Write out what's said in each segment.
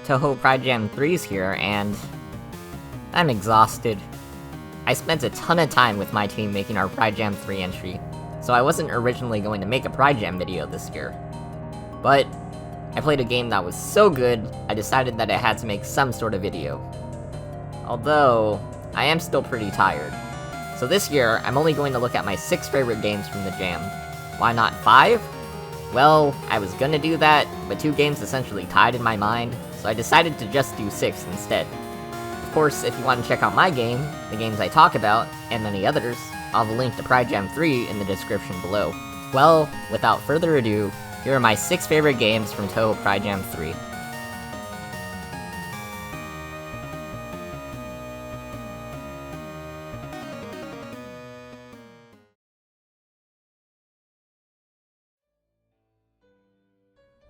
Touhou Pride Jam 3's here, and I'm exhausted. I spent a ton of time with my team making our Pride Jam 3 entry, so I wasn't originally going to make a Pride Jam video this year. But I played a game that was so good, I decided that I had to make some sort of video. Although, I am still pretty tired. So this year, I'm only going to look at my 6 favorite games from the jam. Why not 5? Well, I was gonna do that, but 2 games essentially tied in my mind, so I decided to just do 6 instead. Of course, if you want to check out my game, the games I talk about, and many others, I'll have a link to Pride Jam 3 in the description below. Well, without further ado, here are my 6 favorite games from Touhou Pride Jam 3.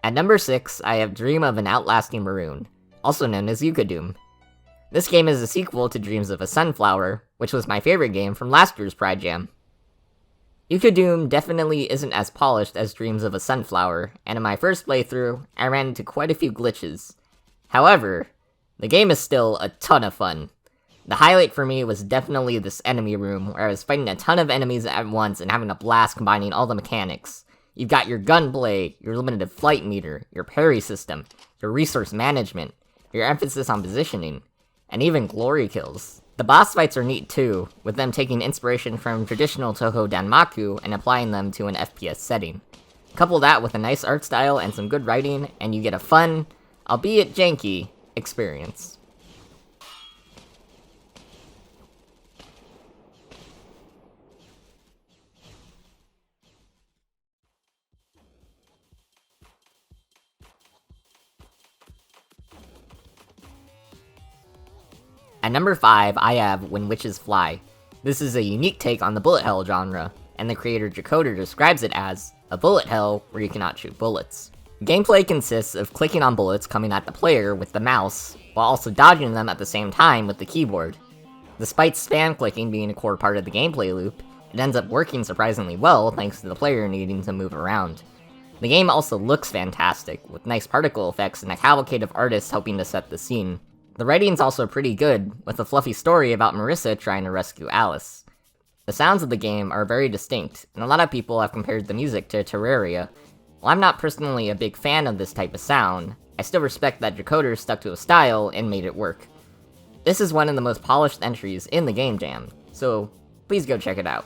At number 6, I have Dream of an Outlasting Maroon, also known as Doom. This game is a sequel to Dreams of a Sunflower, which was my favorite game from last year's Pride Jam. Doom definitely isn't as polished as Dreams of a Sunflower, and in my first playthrough, I ran into quite a few glitches. However, the game is still a ton of fun. The highlight for me was definitely this enemy room, where I was fighting a ton of enemies at once and having a blast combining all the mechanics. You've got your gunplay, your limited flight meter, your parry system, your resource management, your emphasis on positioning, and even glory kills. The boss fights are neat too, with them taking inspiration from traditional Touhou Danmaku and applying them to an FPS setting. Couple that with a nice art style and some good writing, and you get a fun, albeit janky, experience. At number 5, I have When Witches Fly. This is a unique take on the bullet hell genre, and the creator Jacoder describes it as a bullet hell where you cannot shoot bullets. Gameplay consists of clicking on bullets coming at the player with the mouse, while also dodging them at the same time with the keyboard. Despite spam clicking being a core part of the gameplay loop, it ends up working surprisingly well thanks to the player needing to move around. The game also looks fantastic, with nice particle effects and a cavalcade of artists helping to set the scene. The writing's also pretty good, with a fluffy story about Marissa trying to rescue Alice. The sounds of the game are very distinct, and a lot of people have compared the music to Terraria. While I'm not personally a big fan of this type of sound, I still respect that Jacoder stuck to a style and made it work. This is one of the most polished entries in the game jam, so please go check it out.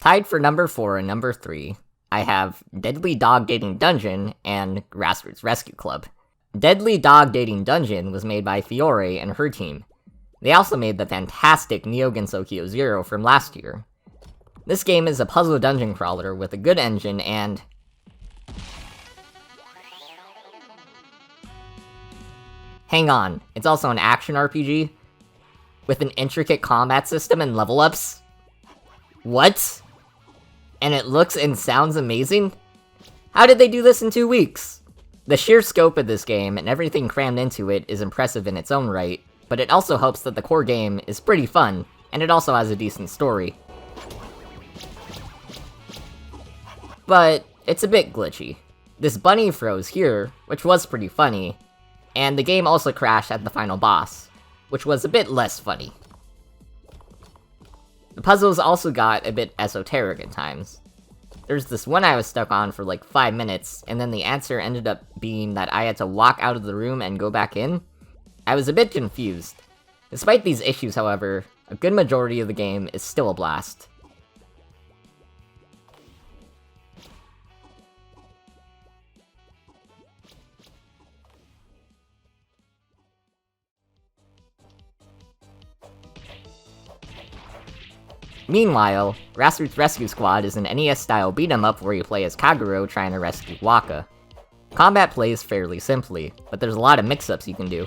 Tied for number 4 and number 3, I have Deadly Dog Dating Dungeon and Grassroots Rescue Club. Deadly Dog Dating Dungeon was made by Fiore and her team. They also made the fantastic Neo Gensokyo Zero from last year. This game is a puzzle dungeon crawler with a good engine and... Hang on, it's also an action RPG? With an intricate combat system and level ups? What? And it looks and sounds amazing? How did they do this in 2 weeks? The sheer scope of this game and everything crammed into it is impressive in its own right, but it also helps that the core game is pretty fun, and it also has a decent story. But it's a bit glitchy. This bunny froze here, which was pretty funny, and the game also crashed at the final boss, which was a bit less funny. The puzzles also got a bit esoteric at times. There's this one I was stuck on for like 5 minutes, and then the answer ended up being that I had to walk out of the room and go back in. I was a bit confused. Despite these issues, however, a good majority of the game is still a blast. Meanwhile, Grassroots Rescue Squad is an NES-style beat-em-up where you play as Kaguro trying to rescue Waka. Combat plays fairly simply, but there's a lot of mix-ups you can do.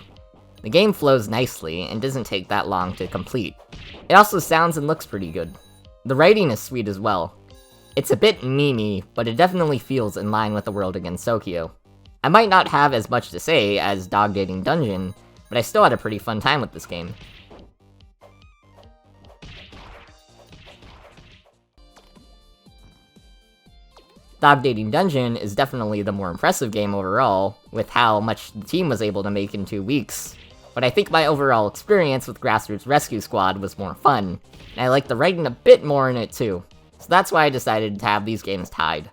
The game flows nicely, and doesn't take that long to complete. It also sounds and looks pretty good. The writing is sweet as well. It's a bit memey, but it definitely feels in line with the world of Gensokyo. I might not have as much to say as Dog Dating Dungeon, but I still had a pretty fun time with this game. Dog Dating Dungeon is definitely the more impressive game overall, with how much the team was able to make in 2 weeks. But I think my overall experience with Grassroots Rescue Squad was more fun, and I liked the writing a bit more in it too. So that's why I decided to have these games tied.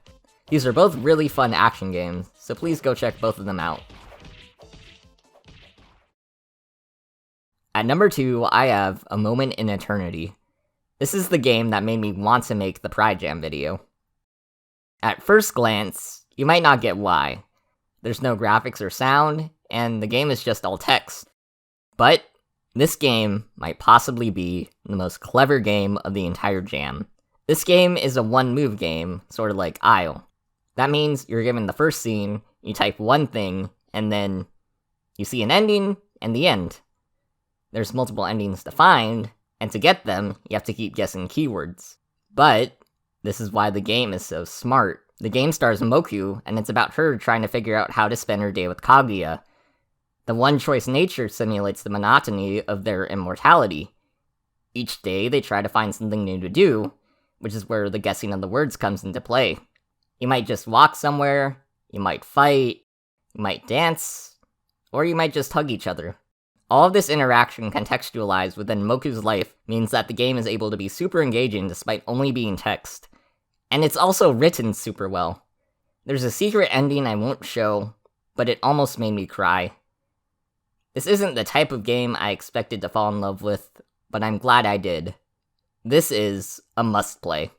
These are both really fun action games, so please go check both of them out. At number 2, I have A Moment in Eternity. This is the game that made me want to make the Pride Jam video. At first glance, you might not get why. There's no graphics or sound, and the game is just all text. But this game might possibly be the most clever game of the entire jam. This game is a one-move game, sort of like Isle. That means you're given the first scene, you type one thing, and then you see an ending and the end. There's multiple endings to find, and to get them, you have to keep guessing keywords. But this is why the game is so smart. The game stars Moku, and it's about her trying to figure out how to spend her day with Kaguya. The one-choice nature simulates the monotony of their immortality. Each day, they try to find something new to do, which is where the guessing of the words comes into play. You might just walk somewhere, you might fight, you might dance, or you might just hug each other. All of this interaction contextualized within Moku's life means that the game is able to be super engaging despite only being text. And it's also written super well. There's a secret ending I won't show, but it almost made me cry. This isn't the type of game I expected to fall in love with, but I'm glad I did. This is a must-play.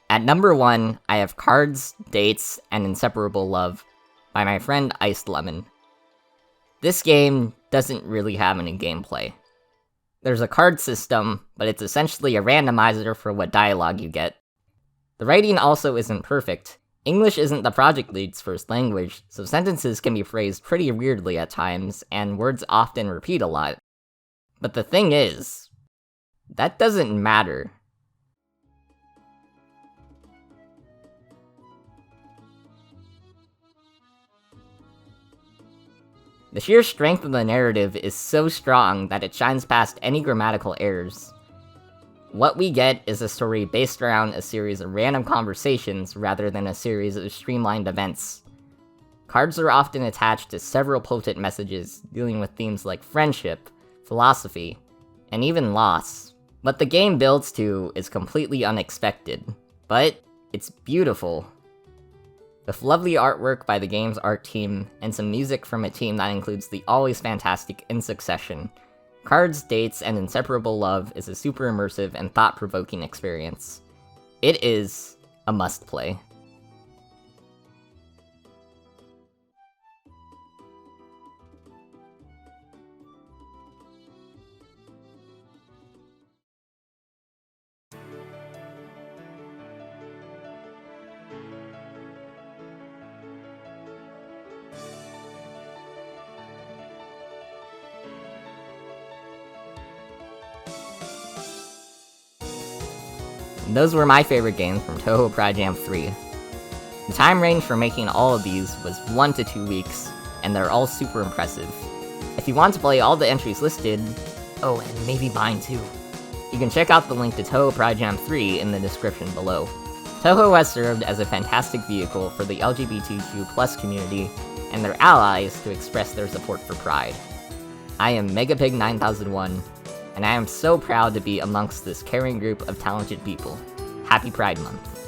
At number 1, I have Cards, Dates, and Inseparable Love by my friend Iced Lemon. This game doesn't really have any gameplay. There's a card system, but it's essentially a randomizer for what dialogue you get. The writing also isn't perfect. English isn't the project lead's first language, so sentences can be phrased pretty weirdly at times, and words often repeat a lot. But the thing is, that doesn't matter. The sheer strength of the narrative is so strong that it shines past any grammatical errors. What we get is a story based around a series of random conversations rather than a series of streamlined events. Cards are often attached to several potent messages dealing with themes like friendship, philosophy, and even loss. What the game builds to is completely unexpected, but it's beautiful. With lovely artwork by the game's art team, and some music from a team that includes the always fantastic In Succession, Cards, Dates, and Inseparable Love is a super immersive and thought-provoking experience. It is a must-play. And those were my favorite games from Touhou Pride Jam 3. The time range for making all of these was 1 to 2 weeks, and they're all super impressive. If you want to play all the entries listed, oh, and maybe mine too, you can check out the link to Touhou Pride Jam 3 in the description below. Touhou has served as a fantastic vehicle for the LGBTQ+ community and their allies to express their support for Pride. I am Megapig9001, and I am so proud to be amongst this caring group of talented people. Happy Pride Month.